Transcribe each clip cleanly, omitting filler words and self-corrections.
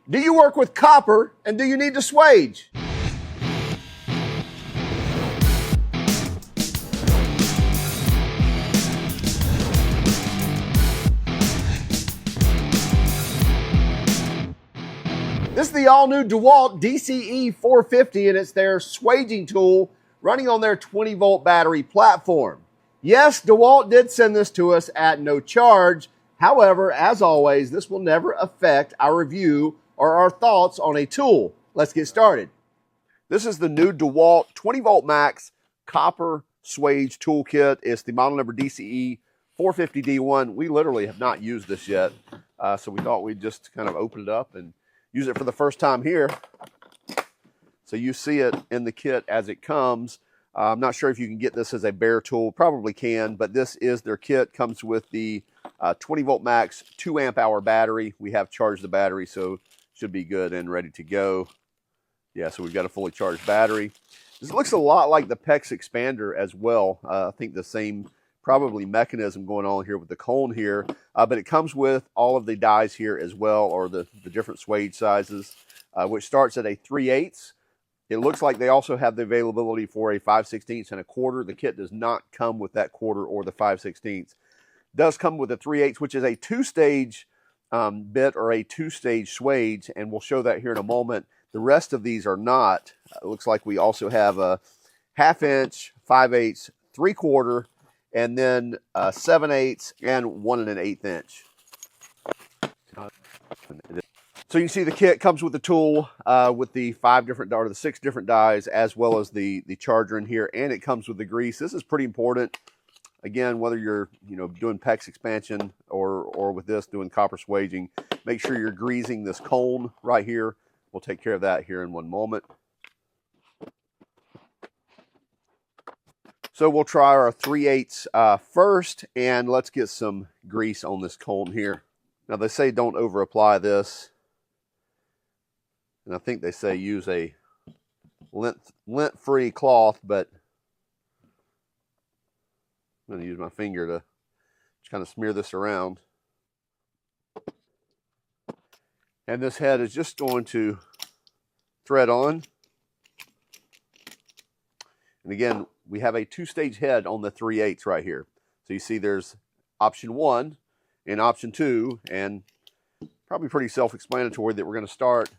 Do you work with copper and do you need to swage? This is the all-new DeWalt DCE450, and it's their swaging tool running on their 20-volt battery platform. Yes, DeWalt did send this to us at no charge. However, as always, this will never affect our review or our thoughts on a tool. Let's get started. This is the new DeWalt 20-volt max copper swage toolkit. It's the model number DCE450D1. We literally have not used this yet, so we thought we'd just kind of open it up and use it for the first time here. So you see it in the kit as it comes. I'm not sure if you can get this as a bare tool. Probably can, but this is their kit. Comes with the 20-volt max 2 amp hour battery. We have charged the battery, so should be good and ready to go. Yeah, so we've got a fully charged battery. This looks a lot like the PEX expander as well. I think the same probably mechanism going on here with the cone here, but it comes with all of the dies here as well, or the different swage sizes, which starts at a 3/8. It looks like they also have the availability for a 5/16 and a quarter. The kit does not come with that quarter or the 5/16. It does come with a 3/8, which is a 2-stage bit or a 2-stage swage, and we'll show that here in a moment. The rest of these are not. It looks like we also have a 1/2 inch, 5/8, 3/4, and then 7/8 and 1 1/8 inch. So you can see the kit comes with the tool with the 6 different dies, as well as the charger in here, and it comes with the grease. This is pretty important. Again, whether you're doing PEX expansion or with this doing copper swaging, make sure you're greasing this cone right here. We'll take care of that here in one moment. So we'll try our 3/8 first, and let's get some grease on this cone here. Now they say don't over apply this, and I think they say use a lint-free cloth, but I'm going to use my finger to just kind of smear this around. And this head is just going to thread on. And again, we have a 2-stage head on the 3/8 right here. So you see there's option 1 and option 2, and probably pretty self-explanatory that we're going to start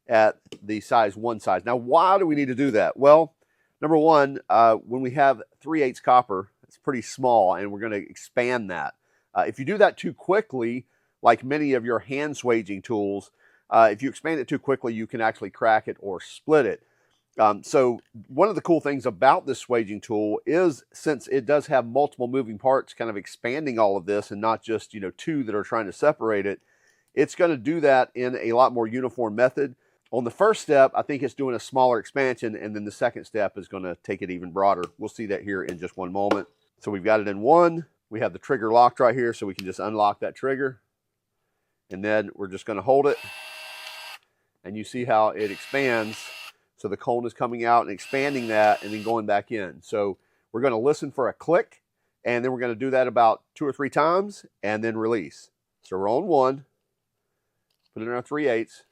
at the size 1 size. Now, why do we need to do that? Well, number one, when we have 3/8 copper, it's pretty small, and we're going to expand that. If you do that too quickly, like many of your hand swaging tools, if you expand it too quickly, you can actually crack it or split it. So one of the cool things about this swaging tool is, since it does have multiple moving parts kind of expanding all of this and not just 2 that are trying to separate it, it's going to do that in a lot more uniform method. On the first step, I think it's doing a smaller expansion, and then the second step is going to take it even broader. We'll see that here in just one moment. So we've got it in 1. We have the trigger locked right here, so we can just unlock that trigger. And then we're just going to hold it. And you see how it expands. So the cone is coming out and expanding that and then going back in. So we're going to listen for a click, and then we're going to do that about 2 or 3 times and then release. So we're on 1. Put it in our 3/8.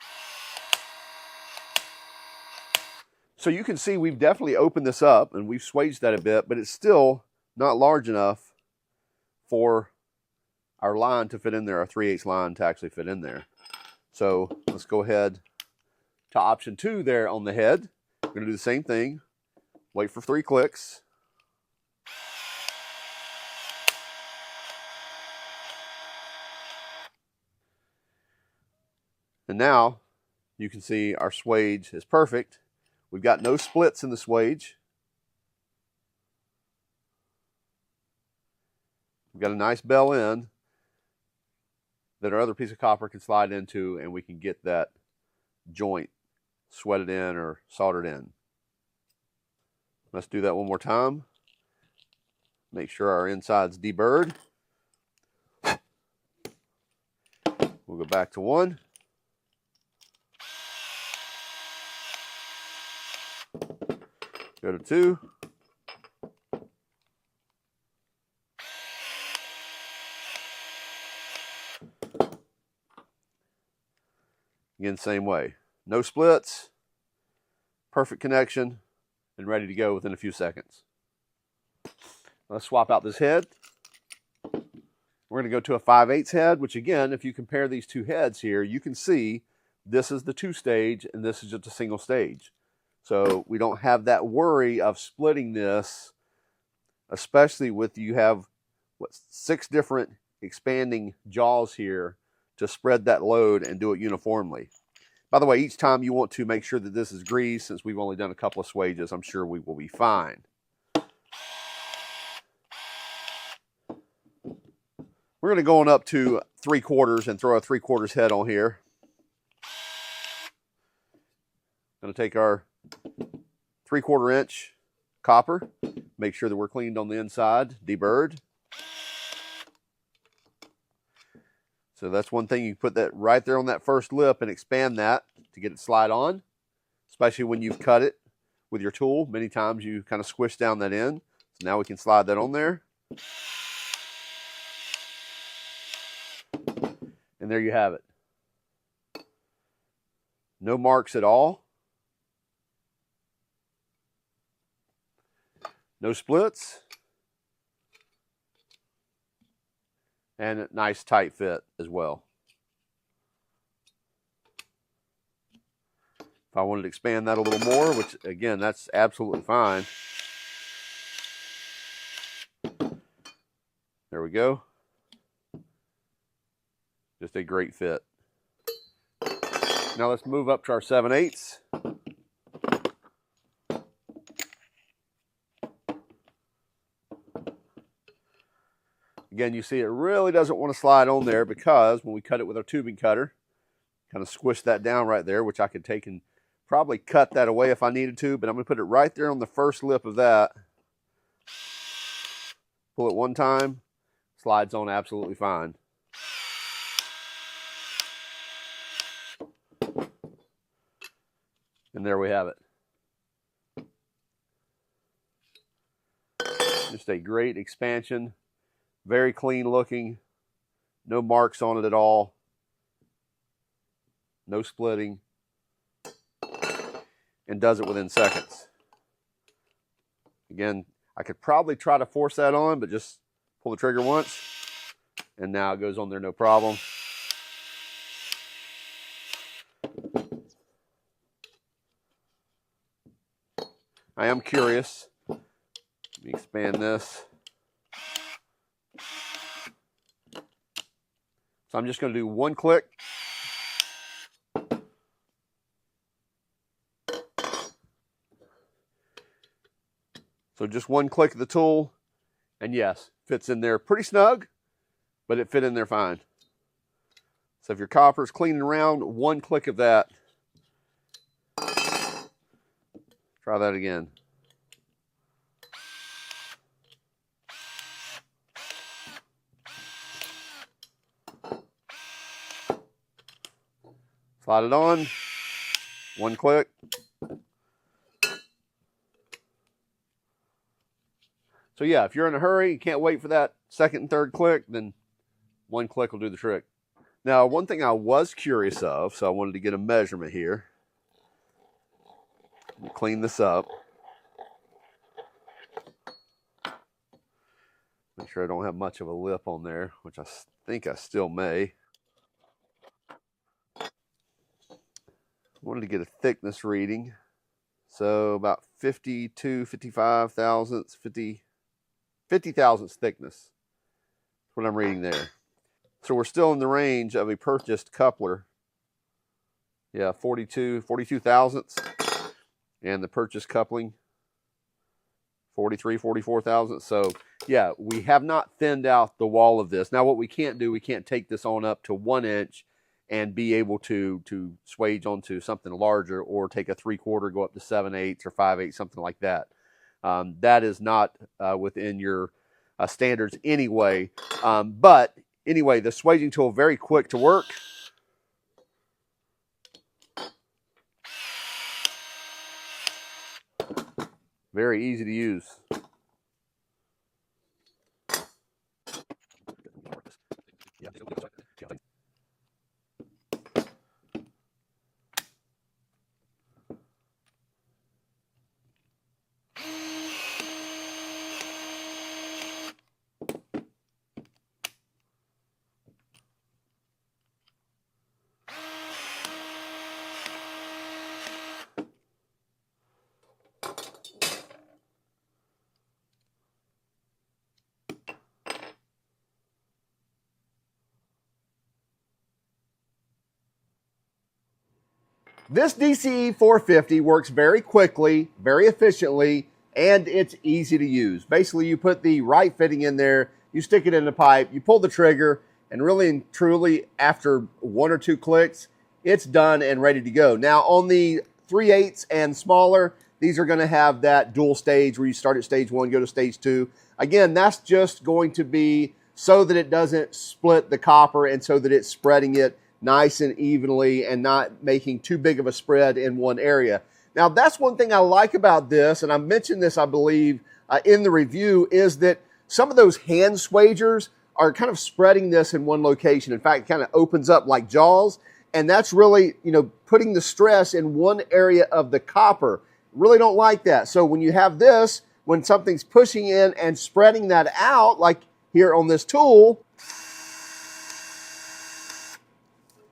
So you can see we've definitely opened this up and we've swaged that a bit, but it's still not large enough for our line to fit in there, our 3/8 line to actually fit in there. So let's go ahead to option 2 there on the head. We're going to do the same thing. Wait for 3 clicks. And now you can see our swage is perfect. We've got no splits in the swage. We've got a nice bell end that our other piece of copper can slide into, and we can get that joint sweated in or soldered in. Let's do that one more time. Make sure our inside's deburred. We'll go back to 1. Go to 2. Again, same way. No splits, perfect connection, and ready to go within a few seconds. Let's swap out this head. We're going to go to a 5/8 head, which again, if you compare these two heads here, you can see this is the 2-stage and this is just a single stage. So we don't have that worry of splitting this, especially with you have, what, 6 different expanding jaws here to spread that load and do it uniformly. By the way, each time you want to make sure that this is greased. Since we've only done a couple of swages, I'm sure we will be fine. We're going to go on up to 3/4 and throw a 3/4 head on here. Going to take our 3/4 inch copper, make sure that we're cleaned on the inside, deburred. So that's one thing, you put that right there on that first lip and expand that to get it slide on, especially when you've cut it with your tool. Many times you kind of squish down that end. So now we can slide that on there. And there you have it. No marks at all. No splits. And a nice tight fit as well. If I wanted to expand that a little more, which again, that's absolutely fine. There we go. Just a great fit. Now let's move up to our 7/8. Again, you see it really doesn't want to slide on there because when we cut it with our tubing cutter, kind of squish that down right there, which I could take and probably cut that away if I needed to, but I'm going to put it right there on the first lip of that. Pull it one time, slides on absolutely fine. And there we have it. Just a great expansion. Very clean looking, no marks on it at all, no splitting, and does it within seconds. Again, I could probably try to force that on, but just pull the trigger once, and now it goes on there no problem. I am curious. Let me expand this. So I'm just going to do one click. So just one click of the tool, and yes, fits in there pretty snug, but it fit in there fine. So if your copper's cleaning around, one click of that. Try that again. Slide it on, one click. So yeah, if you're in a hurry, you can't wait for that second and third click, then one click will do the trick. Now, one thing I was curious of, so I wanted to get a measurement here. Let me clean this up. Make sure I don't have much of a lip on there, which I think I still may. I wanted to get a thickness reading. So about 55 thousandths, 50 thousandths thickness. That's what I'm reading there. So we're still in the range of a purchased coupler. Yeah, 42 thousandths. And the purchased coupling, 44 thousandths. So yeah, we have not thinned out the wall of this. Now what we can't do, we can't take this on up to 1 inch and be able to swage onto something larger, or take a 3/4, go up to 7/8 or 5/8, something like that. That is not within your standards anyway. But anyway, the swaging tool, very quick to work. Very easy to use. This DCE450 works very quickly, very efficiently, and it's easy to use. Basically, you put the right fitting in there, you stick it in the pipe, you pull the trigger, and really and truly, after 1 or 2 clicks, it's done and ready to go. Now, on the 3/8 and smaller, these are going to have that dual stage where you start at stage 1, go to stage 2. Again, that's just going to be so that it doesn't split the copper and so that it's spreading it nice and evenly and not making too big of a spread in one area. Now, that's one thing I like about this, and I mentioned this, I believe, in the review, is that some of those hand swagers are kind of spreading this in one location. In fact, it kind of opens up like jaws, and that's really, putting the stress in one area of the copper. Really don't like that. So when you have this, when something's pushing in and spreading that out, like here on this tool,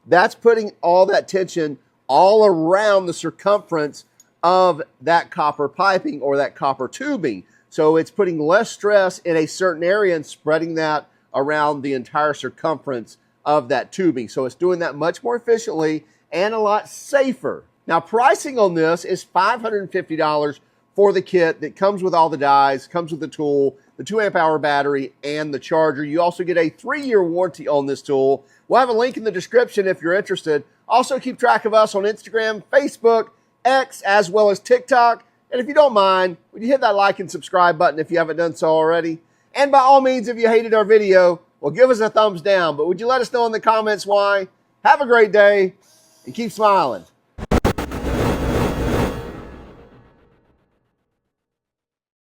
that's putting all that tension all around the circumference of that copper piping or that copper tubing. So it's putting less stress in a certain area and spreading that around the entire circumference of that tubing. So it's doing that much more efficiently and a lot safer. Now, pricing on this is $550 for the kit that comes with all the dies, comes with the tool, the 2 amp hour battery, and the charger. You also get a 3-year warranty on this tool. We'll have a link in the description if you're interested. Also, keep track of us on Instagram, Facebook, X, as well as TikTok. And if you don't mind, would you hit that like and subscribe button if you haven't done so already? And by all means, if you hated our video, well, give us a thumbs down. But would you let us know in the comments why? Have a great day and keep smiling.